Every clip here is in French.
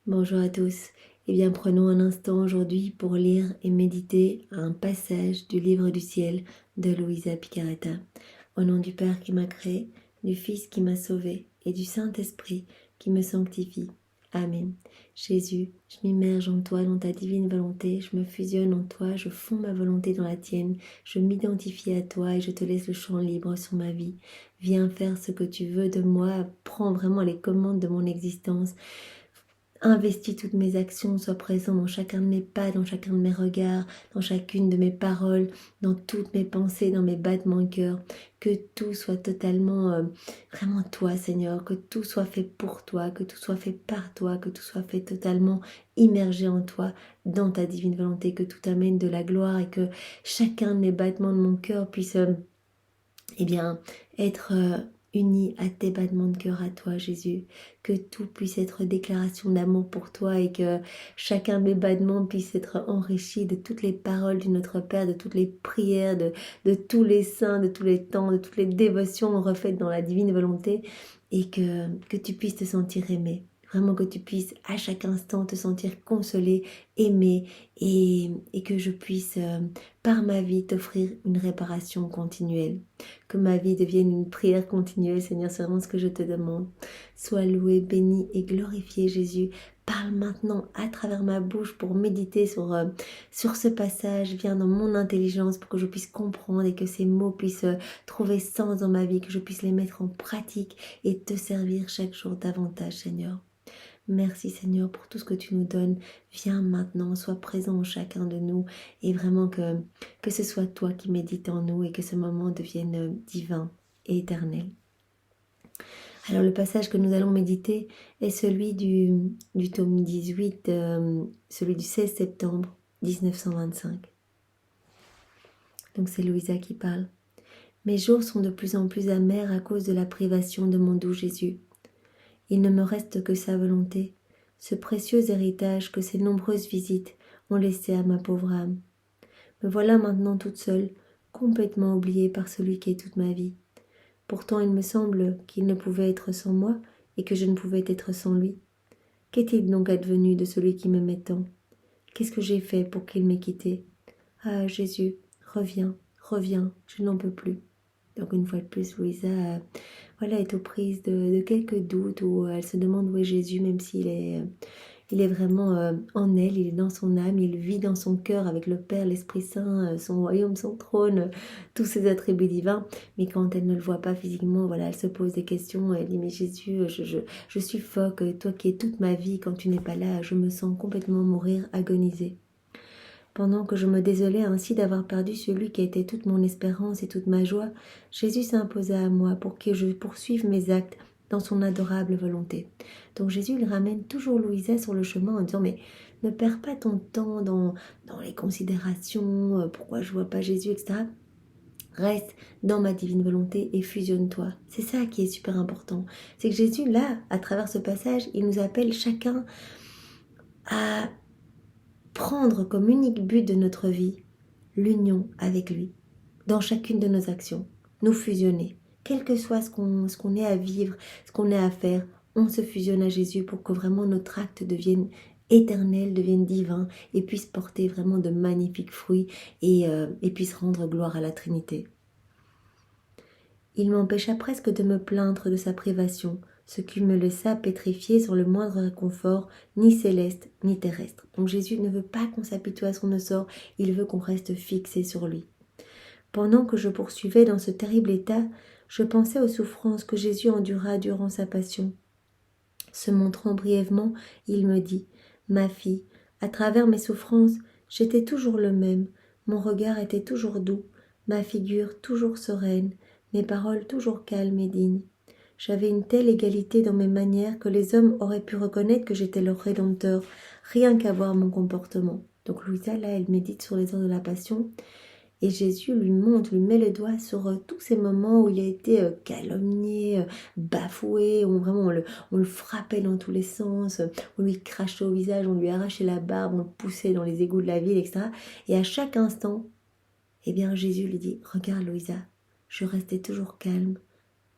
Bonjour à tous. Eh bien, prenons un instant aujourd'hui pour lire et méditer un passage du livre du ciel de Luisa Picaretta. Au nom du Père qui m'a créé, du Fils qui m'a sauvé et du Saint-Esprit qui me sanctifie. Amen. Jésus, je m'immerge en toi, dans ta divine volonté, je me fusionne en toi, je fonds ma volonté dans la tienne, je m'identifie à toi et je te laisse le champ libre sur ma vie. Viens faire ce que tu veux de moi, prends vraiment les commandes de mon existence. Investis toutes mes actions, sois présent dans chacun de mes pas, dans chacun de mes regards, dans chacune de mes paroles, dans toutes mes pensées, dans mes battements de cœur. Que tout soit totalement, vraiment toi, Seigneur. Que tout soit fait pour toi, que tout soit fait par toi, que tout soit fait totalement immergé en toi, dans ta divine volonté. Que tout amène de la gloire et que chacun de mes battements de mon cœur puisse eh bien, être uni à tes battements de cœur à toi, Jésus. Que tout puisse être déclaration d'amour pour toi et que chacun de mes battements puisse être enrichi de toutes les paroles du Notre Père, de toutes les prières, de tous les saints, de tous les temps, de toutes les dévotions refaites dans la divine volonté et que tu puisses te sentir aimé. Vraiment que tu puisses à chaque instant te sentir consolé, aimé et que je puisse par ma vie t'offrir une réparation continuelle. Que ma vie devienne une prière continuelle, Seigneur, c'est vraiment ce que je te demande. Sois loué, béni et glorifié, Jésus. Parle maintenant à travers ma bouche pour méditer sur ce passage. Viens dans mon intelligence pour que je puisse comprendre et que ces mots puissent trouver sens dans ma vie, que je puisse les mettre en pratique et te servir chaque jour davantage, Seigneur. Merci Seigneur pour tout ce que tu nous donnes. Viens maintenant, sois présent en chacun de nous et vraiment que ce soit toi qui médites en nous et que ce moment devienne divin et éternel. Alors le passage que nous allons méditer est celui du tome 18, celui du 16 septembre 1925. Donc c'est Louisa qui parle. Mes jours sont de plus en plus amers à cause de la privation de mon doux Jésus. Il ne me reste que sa volonté, ce précieux héritage que ses nombreuses visites ont laissé à ma pauvre âme. Me voilà maintenant toute seule, complètement oubliée par celui qui est toute ma vie. Pourtant il me semble qu'il ne pouvait être sans moi et que je ne pouvais être sans lui. Qu'est-il donc advenu de celui qui m'aimait tant? Qu'est-ce que j'ai fait pour qu'il m'ait quittée? Ah Jésus, reviens, reviens, je n'en peux plus. Donc une fois de plus, Louisa est aux prises de quelques doutes où elle se demande où est Jésus, même s'il est, il est vraiment en elle, il est dans son âme, il vit dans son cœur avec le Père, l'Esprit Saint, son royaume, son trône, tous ses attributs divins. Mais quand elle ne le voit pas physiquement, elle se pose des questions, elle dit mais Jésus, je suffoque, toi qui es toute ma vie, quand tu n'es pas là, je me sens complètement mourir, agoniser. Pendant que je me désolais ainsi d'avoir perdu celui qui était toute mon espérance et toute ma joie, Jésus s'imposa à moi pour que je poursuive mes actes dans son adorable volonté. Donc Jésus, il ramène toujours Louisa sur le chemin en disant « Mais ne perds pas ton temps dans les considérations, pourquoi je vois pas Jésus, etc. » Reste dans ma divine volonté et fusionne-toi. C'est ça qui est super important. C'est que Jésus, là, à travers ce passage, il nous appelle chacun à prendre comme unique but de notre vie l'union avec lui, dans chacune de nos actions, nous fusionner. Quel que soit ce qu'on est à vivre, ce qu'on est à faire, on se fusionne à Jésus pour que vraiment notre acte devienne éternel, devienne divin et puisse porter vraiment de magnifiques fruits et puisse rendre gloire à la Trinité. Il m'empêcha presque de me plaindre de sa privation, ce qui me laissa pétrifier sur le moindre réconfort, ni céleste, ni terrestre. Donc Jésus ne veut pas qu'on s'habitue à son sort, il veut qu'on reste fixé sur lui. Pendant que je poursuivais dans ce terrible état, je pensais aux souffrances que Jésus endura durant sa passion. Se montrant brièvement, il me dit « Ma fille, à travers mes souffrances, j'étais toujours le même, mon regard était toujours doux, ma figure toujours sereine, mes paroles toujours calmes et dignes. J'avais une telle égalité dans mes manières que les hommes auraient pu reconnaître que j'étais leur Rédempteur, rien qu'à voir mon comportement. » Donc Louisa, là, elle médite sur les heures de la Passion. Et Jésus lui met le doigt sur tous ces moments où il a été calomnié, bafoué, où vraiment on le frappait dans tous les sens, on lui crachait au visage, on lui arrachait la barbe, on le poussait dans les égouts de la ville, etc. Et à chaque instant, Jésus lui dit « Regarde Louisa, je restais toujours calme,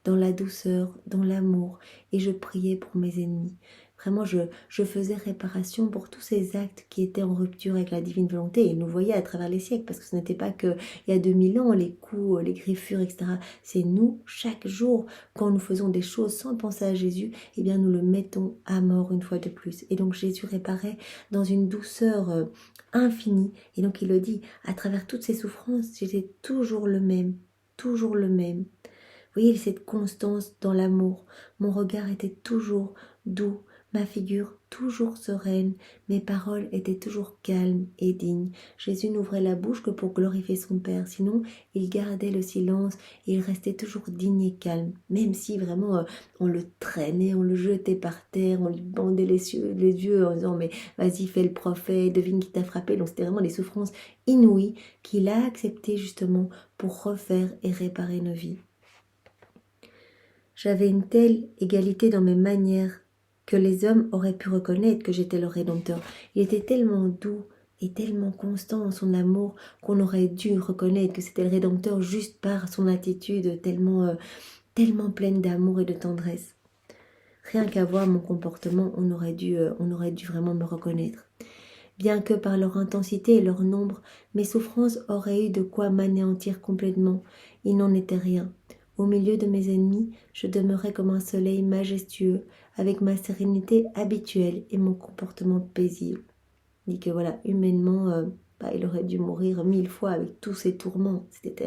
dans la douceur, dans l'amour, et je priais pour mes ennemis. Vraiment, je faisais réparation pour tous ces actes qui étaient en rupture avec la divine volonté. Et il nous voyait à travers les siècles, parce que ce n'était pas qu'il y a 2000 ans, les coups, les griffures, etc. C'est nous, chaque jour, quand nous faisons des choses sans penser à Jésus, eh bien nous le mettons à mort une fois de plus. Et donc Jésus réparait dans une douceur infinie. Et donc il le dit, à travers toutes ces souffrances, j'étais toujours le même, toujours le même. Vous voyez cette constance dans l'amour. Mon regard était toujours doux, ma figure toujours sereine, mes paroles étaient toujours calmes et dignes. Jésus n'ouvrait la bouche que pour glorifier son Père, sinon il gardait le silence et il restait toujours digne et calme, même si vraiment on le traînait, on le jetait par terre, on lui bandait les yeux en disant mais vas-y fais le prophète, devine qui t'a frappé. Donc c'était vraiment des souffrances inouïes qu'il a acceptées justement pour refaire et réparer nos vies. J'avais une telle égalité dans mes manières que les hommes auraient pu reconnaître que j'étais le Rédempteur. Il était tellement doux et tellement constant dans son amour qu'on aurait dû reconnaître que c'était le Rédempteur juste par son attitude tellement pleine d'amour et de tendresse. Rien qu'à voir mon comportement, on aurait dû vraiment me reconnaître. Bien que par leur intensité et leur nombre, mes souffrances auraient eu de quoi m'anéantir complètement, il n'en était rien. Au milieu de mes ennemis, je demeurais comme un soleil majestueux, avec ma sérénité habituelle et mon comportement paisible. Il dit que voilà, humainement, il aurait dû mourir 1000 fois avec tous ces tourments. C'était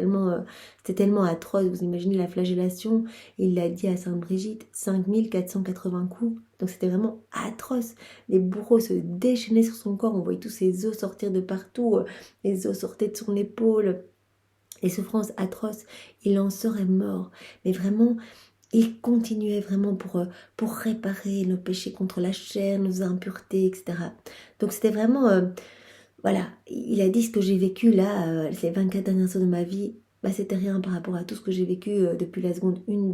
tellement atroce. Vous imaginez la flagellation, il l'a dit à Sainte Brigitte, 5480 coups. Donc c'était vraiment atroce. Les bourreaux se déchaînaient sur son corps, on voyait tous ses os sortir de partout, les os sortaient de son épaule. Les souffrances atroces, il en serait mort. Mais vraiment, il continuait vraiment pour réparer nos péchés contre la chair, nos impuretés, etc. Donc c'était vraiment, voilà, il a dit ce que j'ai vécu là, les 24 dernières heures de ma vie, c'était rien par rapport à tout ce que j'ai vécu depuis la seconde 1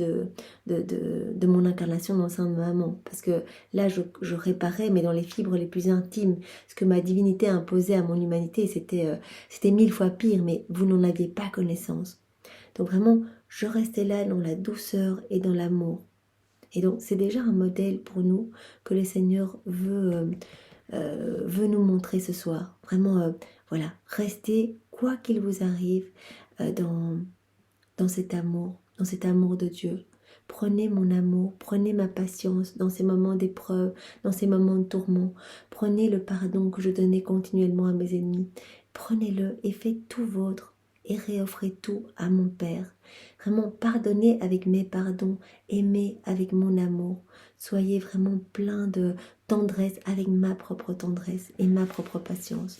de mon incarnation dans le sein de ma maman. Parce que là, je réparais, mais dans les fibres les plus intimes, ce que ma divinité imposait à mon humanité, c'était 1000 fois pire, mais vous n'en aviez pas connaissance. Donc vraiment, je restais là dans la douceur et dans l'amour. Et donc, c'est déjà un modèle pour nous que le Seigneur veut nous montrer ce soir. Vraiment, voilà, restez, quoi qu'il vous arrive, dans cet amour de Dieu. Prenez mon amour, prenez ma patience dans ces moments d'épreuve, dans ces moments de tourment. Prenez le pardon que je donnais continuellement à mes ennemis. Prenez-le et faites tout vôtre et réoffrez tout à mon Père. Vraiment, pardonnez avec mes pardons, aimez avec mon amour. Soyez vraiment plein de tendresse avec ma propre tendresse et ma propre patience.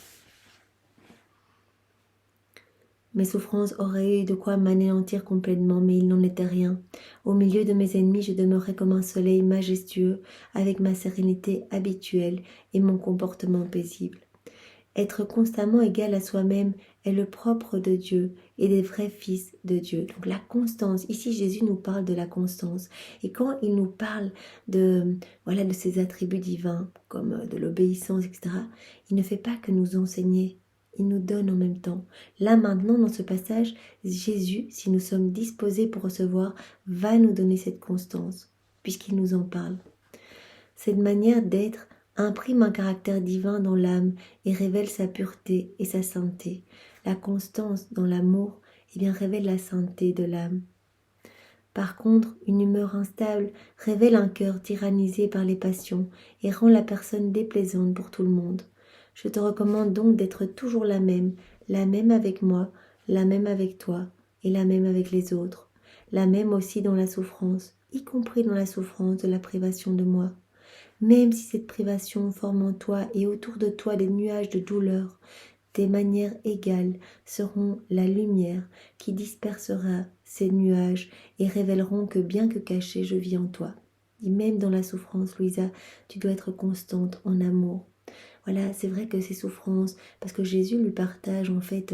Mes souffrances auraient eu de quoi m'anéantir complètement, mais il n'en était rien. Au milieu de mes ennemis, je demeurais comme un soleil majestueux, avec ma sérénité habituelle et mon comportement paisible. Être constamment égal à soi-même est le propre de Dieu et des vrais fils de Dieu. Donc la constance, ici Jésus nous parle de la constance. Et quand il nous parle de ses attributs divins, comme de l'obéissance, etc., il ne fait pas que nous enseigner, il nous donne en même temps. Là maintenant, dans ce passage, Jésus, si nous sommes disposés pour recevoir, va nous donner cette constance, puisqu'il nous en parle. Cette manière d'être imprime un caractère divin dans l'âme et révèle sa pureté et sa sainteté. La constance dans l'amour révèle la sainteté de l'âme. Par contre, une humeur instable révèle un cœur tyrannisé par les passions et rend la personne déplaisante pour tout le monde. Je te recommande donc d'être toujours la même avec moi, la même avec toi et la même avec les autres, la même aussi dans la souffrance, y compris dans la souffrance de la privation de moi. Même si cette privation forme en toi et autour de toi des nuages de douleur, des manières égales seront la lumière qui dispersera ces nuages et révéleront que bien que caché, je vis en toi. Et même dans la souffrance, Louisa, tu dois être constante en amour. Voilà, c'est vrai que ces souffrances, parce que Jésus lui partage en fait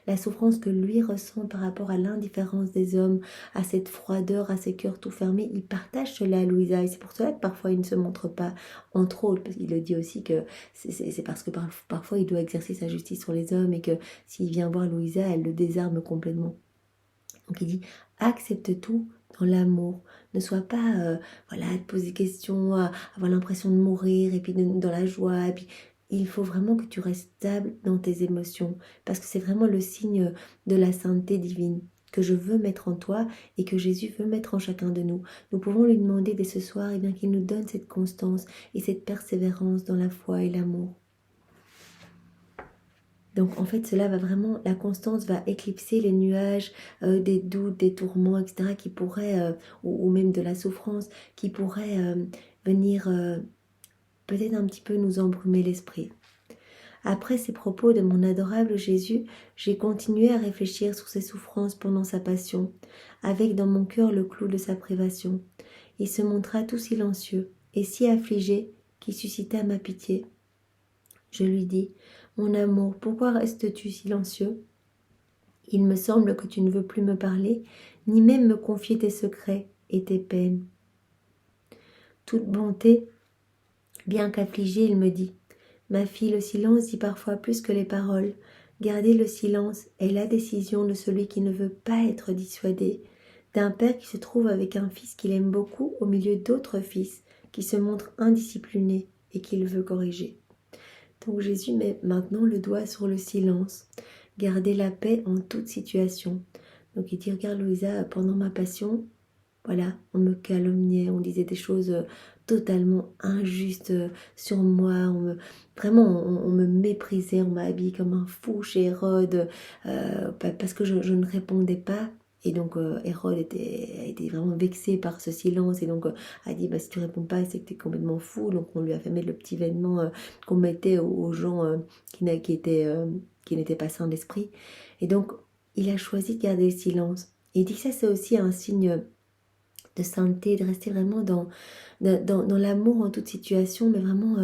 la souffrance que lui ressent par rapport à l'indifférence des hommes, à cette froideur, à ces cœurs tout fermés, il partage cela à Louisa et c'est pour cela que parfois il ne se montre pas, entre autres, parce qu'il le dit aussi que c'est parce que parfois il doit exercer sa justice sur les hommes et que s'il vient voir Louisa, elle le désarme complètement. Donc il dit, accepte tout dans l'amour. Ne sois pas, voilà, à te poser des questions, à avoir l'impression de mourir, et puis dans la joie. Et puis, il faut vraiment que tu restes stable dans tes émotions, parce que c'est vraiment le signe de la sainteté divine que je veux mettre en toi et que Jésus veut mettre en chacun de nous. Nous pouvons lui demander dès ce soir, bien qu'il nous donne cette constance et cette persévérance dans la foi et l'amour. Donc en fait, cela va vraiment, la constance va éclipser les nuages, des doutes, des tourments, etc., qui pourraient, ou même de la souffrance, qui pourraient venir peut-être un petit peu nous embrumer l'esprit. Après ces propos de mon adorable Jésus, j'ai continué à réfléchir sur ses souffrances pendant sa passion, avec dans mon cœur le clou de sa privation. Il se montra tout silencieux et si affligé qu'il suscita ma pitié. Je lui dis, mon amour, pourquoi restes-tu silencieux? Il me semble que tu ne veux plus me parler, ni même me confier tes secrets et tes peines. Toute bonté, bien qu'affligé, il me dit, ma fille, le silence dit parfois plus que les paroles. Garder le silence est la décision de celui qui ne veut pas être dissuadé, d'un père qui se trouve avec un fils qu'il aime beaucoup au milieu d'autres fils qui se montrent indisciplinés et qu'il veut corriger. Donc Jésus met maintenant le doigt sur le silence. Garder la paix en toute situation. Donc il dit, regarde Louisa, pendant ma passion, voilà, on me calomniait, on disait des choses totalement injustes sur moi, vraiment on me méprisait, on m'a habillée comme un fou chez Hérode, parce que je ne répondais pas. Et donc Hérode était vraiment vexé par ce silence et donc a dit si tu réponds pas c'est que tu es complètement fou. Donc on lui a fait mettre le petit vêtement qu'on mettait aux gens qui n'étaient pas sains d'esprit. Et donc il a choisi de garder le silence. Et il dit que ça c'est aussi un signe de sainteté, de rester vraiment dans l'amour en toute situation, mais vraiment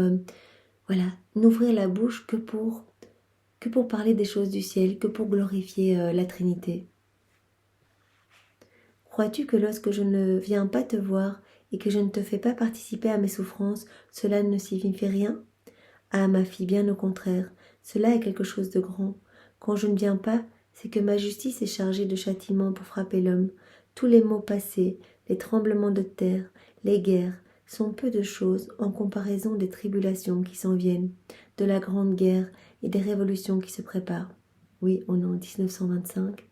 voilà, n'ouvrir la bouche que pour parler des choses du ciel, que pour glorifier la Trinité. Crois-tu que lorsque je ne viens pas te voir et que je ne te fais pas participer à mes souffrances, cela ne signifie rien? Ah, ma fille, bien au contraire, cela est quelque chose de grand. Quand je ne viens pas, c'est que ma justice est chargée de châtiments pour frapper l'homme. Tous les maux passés, les tremblements de terre, les guerres, sont peu de choses en comparaison des tribulations qui s'en viennent, de la grande guerre et des révolutions qui se préparent. Oui, on est en 1925.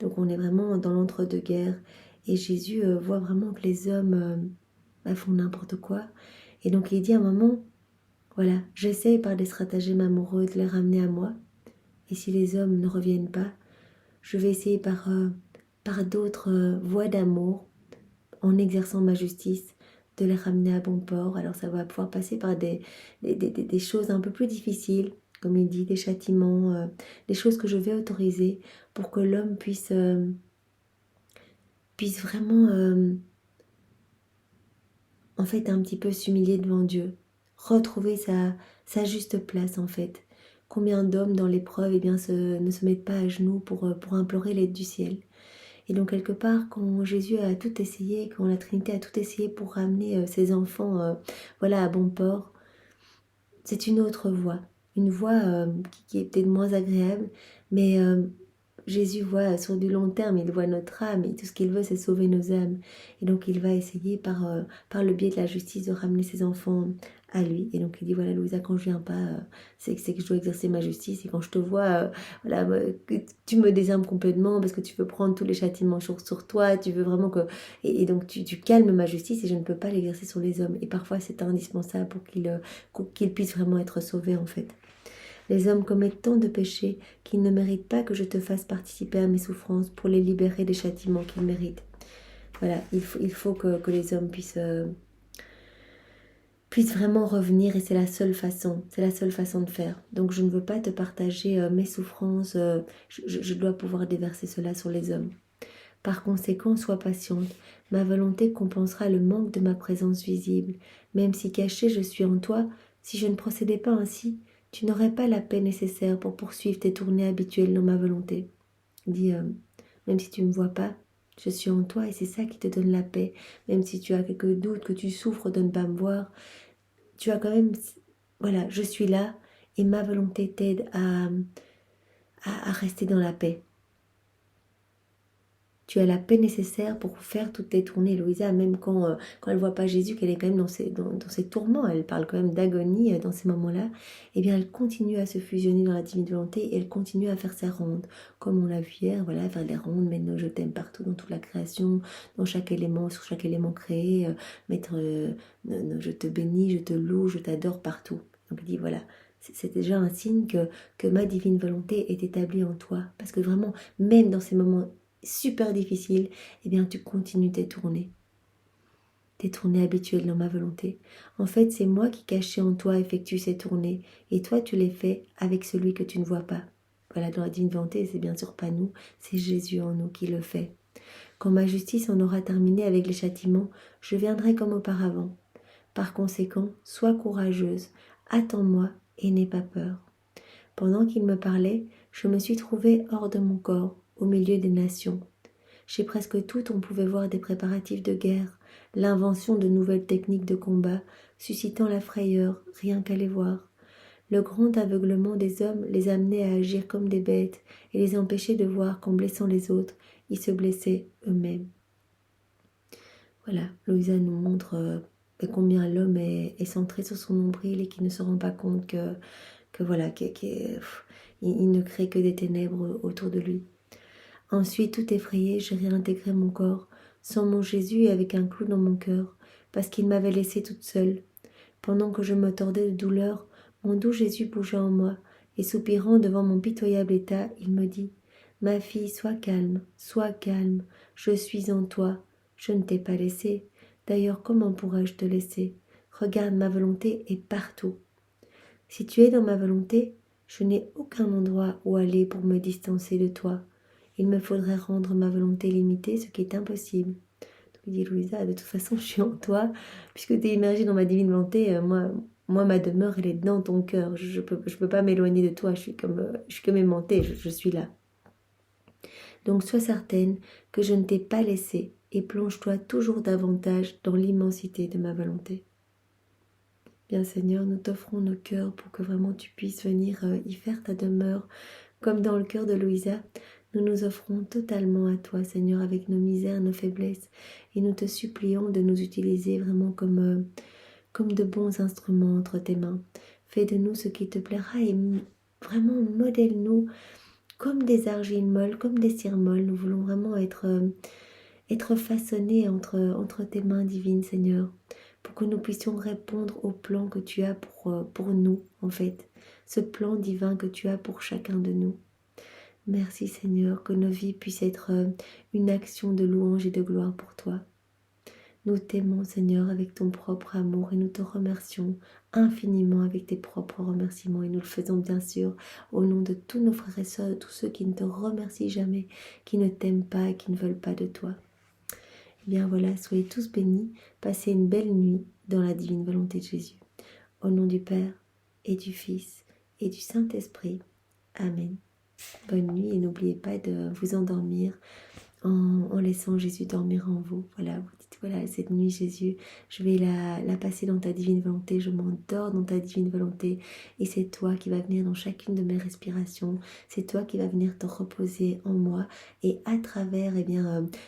Donc on est vraiment dans l'entre-deux-guerres et Jésus voit vraiment que les hommes font n'importe quoi. Et donc il dit à un moment, voilà, j'essaye par des stratagèmes amoureux de les ramener à moi. Et si les hommes ne reviennent pas, je vais essayer par d'autres voies d'amour, en exerçant ma justice, de les ramener à bon port. Alors ça va pouvoir passer par des choses un peu plus difficiles, comme il dit, des châtiments, des choses que je vais autoriser pour que l'homme puisse vraiment, en fait, un petit peu s'humilier devant Dieu, retrouver sa juste place, en fait. Combien d'hommes dans l'épreuve ne se mettent pas à genoux pour implorer l'aide du ciel. Et donc, quelque part, quand Jésus a tout essayé, quand la Trinité a tout essayé pour ramener ses enfants voilà, à bon port, c'est une autre voie. Une voie qui est peut-être moins agréable, mais Jésus voit sur du long terme, il voit notre âme et tout ce qu'il veut c'est sauver nos âmes. Et donc il va essayer par le biais de la justice de ramener ses enfants à lui. Et donc il dit voilà Louisa, quand je viens pas, c'est que je dois exercer ma justice. Et quand je te vois, voilà, que tu me désarmes complètement parce que tu veux prendre tous les châtiments sur toi, tu veux vraiment que... Et donc tu calmes ma justice et je ne peux pas l'exercer sur les hommes. Et parfois c'est indispensable pour qu'ils puissent vraiment être sauvés en fait. Les hommes commettent tant de péchés qu'ils ne méritent pas que je te fasse participer à mes souffrances pour les libérer des châtiments qu'ils méritent. Voilà, il faut que les hommes puissent vraiment revenir et c'est la seule façon de faire. Donc je ne veux pas te partager mes souffrances, je dois pouvoir déverser cela sur les hommes. Par conséquent, sois patiente, ma volonté compensera le manque de ma présence visible, même si cachée je suis en toi, si je ne procédais pas ainsi, tu n'aurais pas la paix nécessaire pour poursuivre tes tournées habituelles dans ma volonté. Dis, même si tu ne me vois pas, je suis en toi et c'est ça qui te donne la paix. Même si tu as quelques doutes, que tu souffres de ne pas me voir, tu as quand même, voilà, je suis là et ma volonté t'aide à rester dans la paix. Tu as la paix nécessaire pour faire toutes tes tournées. Louisa, même quand elle ne voit pas Jésus, qu'elle est quand même dans ses tourments, elle parle quand même d'agonie dans ces moments-là, eh bien elle continue à se fusionner dans la divine volonté et elle continue à faire ses rondes. Comme on l'a vu hier, voilà, faire des rondes, mettre nos je t'aime partout dans toute la création, dans chaque élément, sur chaque élément créé, mettre je te bénis, je te loue, je t'adore partout. Donc il dit voilà, c'est déjà un signe que ma divine volonté est établie en toi. Parce que vraiment, même dans ces moments super difficiles, eh bien tu continues tes tournées habituelles dans ma volonté. En fait, c'est moi qui caché en toi effectue ces tournées. Et toi, tu les fais avec celui que tu ne vois pas. Voilà, dans la divine volonté, c'est bien sûr pas nous, c'est Jésus en nous qui le fait. Quand ma justice en aura terminé avec les châtiments, je viendrai comme auparavant. Par conséquent, sois courageuse, attends-moi et n'aie pas peur. Pendant qu'il me parlait, je me suis trouvée hors de mon corps, au milieu des nations. Chez presque toutes, on pouvait voir des préparatifs de guerre, l'invention de nouvelles techniques de combat, suscitant la frayeur, rien qu'à les voir. Le grand aveuglement des hommes les amenait à agir comme des bêtes et les empêchait de voir qu'en blessant les autres, ils se blessaient eux-mêmes. Voilà, Louisa nous montre combien l'homme est centré sur son nombril et qu'il ne se rend pas compte que voilà, il ne crée que des ténèbres autour de lui. Ensuite, tout effrayé, j'ai réintégré mon corps, sans mon Jésus et avec un clou dans mon cœur, parce qu'il m'avait laissée toute seule. Pendant que je me tordais de douleur, mon doux Jésus bougea en moi, et soupirant devant mon pitoyable état, il me dit « Ma fille, sois calme, je suis en toi, je ne t'ai pas laissée. D'ailleurs, comment pourrais-je te laisser? Regarde, ma volonté est partout. Si tu es dans ma volonté, je n'ai aucun endroit où aller pour me distancer de toi. Il me faudrait rendre ma volonté limitée, ce qui est impossible. » Donc il dit Louisa, de toute façon, je suis en toi, puisque tu es immergée dans ma divine volonté, moi, ma demeure, elle est dans ton cœur. Je peux pas m'éloigner de toi, je suis comme aimantée, je suis là. Donc sois certaine que je ne t'ai pas laissé et plonge-toi toujours davantage dans l'immensité de ma volonté. Bien Seigneur, nous t'offrons nos cœurs pour que vraiment tu puisses venir y faire ta demeure. Comme dans le cœur de Louisa, nous nous offrons totalement à toi, Seigneur, avec nos misères, nos faiblesses, et nous te supplions de nous utiliser vraiment comme de bons instruments entre tes mains. Fais de nous ce qui te plaira et vraiment modèle-nous comme des argiles molles, comme des cires molles. Nous voulons vraiment être façonnés entre tes mains divines, Seigneur, pour que nous puissions répondre au plan que tu as pour nous, en fait, ce plan divin que tu as pour chacun de nous. Merci, Seigneur, que nos vies puissent être une action de louange et de gloire pour toi. Nous t'aimons, Seigneur, avec ton propre amour et nous te remercions infiniment avec tes propres remerciements. Et nous le faisons bien sûr au nom de tous nos frères et sœurs, de tous ceux qui ne te remercient jamais, qui ne t'aiment pas et qui ne veulent pas de toi. Eh bien voilà, soyez tous bénis, passez une belle nuit dans la divine volonté de Jésus. Au nom du Père et du Fils et du Saint-Esprit. Amen. Bonne nuit et n'oubliez pas de vous endormir en laissant Jésus dormir en vous. Voilà, vous dites, voilà, cette nuit, Jésus, je vais la passer dans ta divine volonté, je m'endors dans ta divine volonté, et c'est toi qui vas venir dans chacune de mes respirations, c'est toi qui vas venir te reposer en moi, et à travers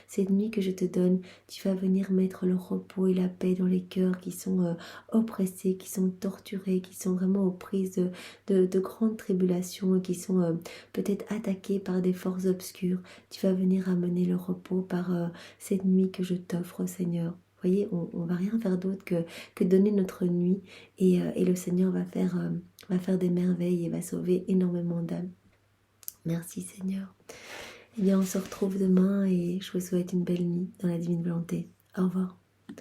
cette nuit que je te donne, tu vas venir mettre le repos et la paix dans les cœurs qui sont oppressés, qui sont torturés, qui sont vraiment aux prises de grandes tribulations, et qui sont peut-être attaqués par des forces obscures. Tu vas venir amener le repos par cette nuit que je t'offre, Seigneur. Vous voyez, on ne va rien faire d'autre que donner notre nuit, et le Seigneur va faire des merveilles et va sauver énormément d'âmes. Merci, Seigneur. Eh bien, on se retrouve demain et je vous souhaite une belle nuit dans la divine volonté. Au revoir.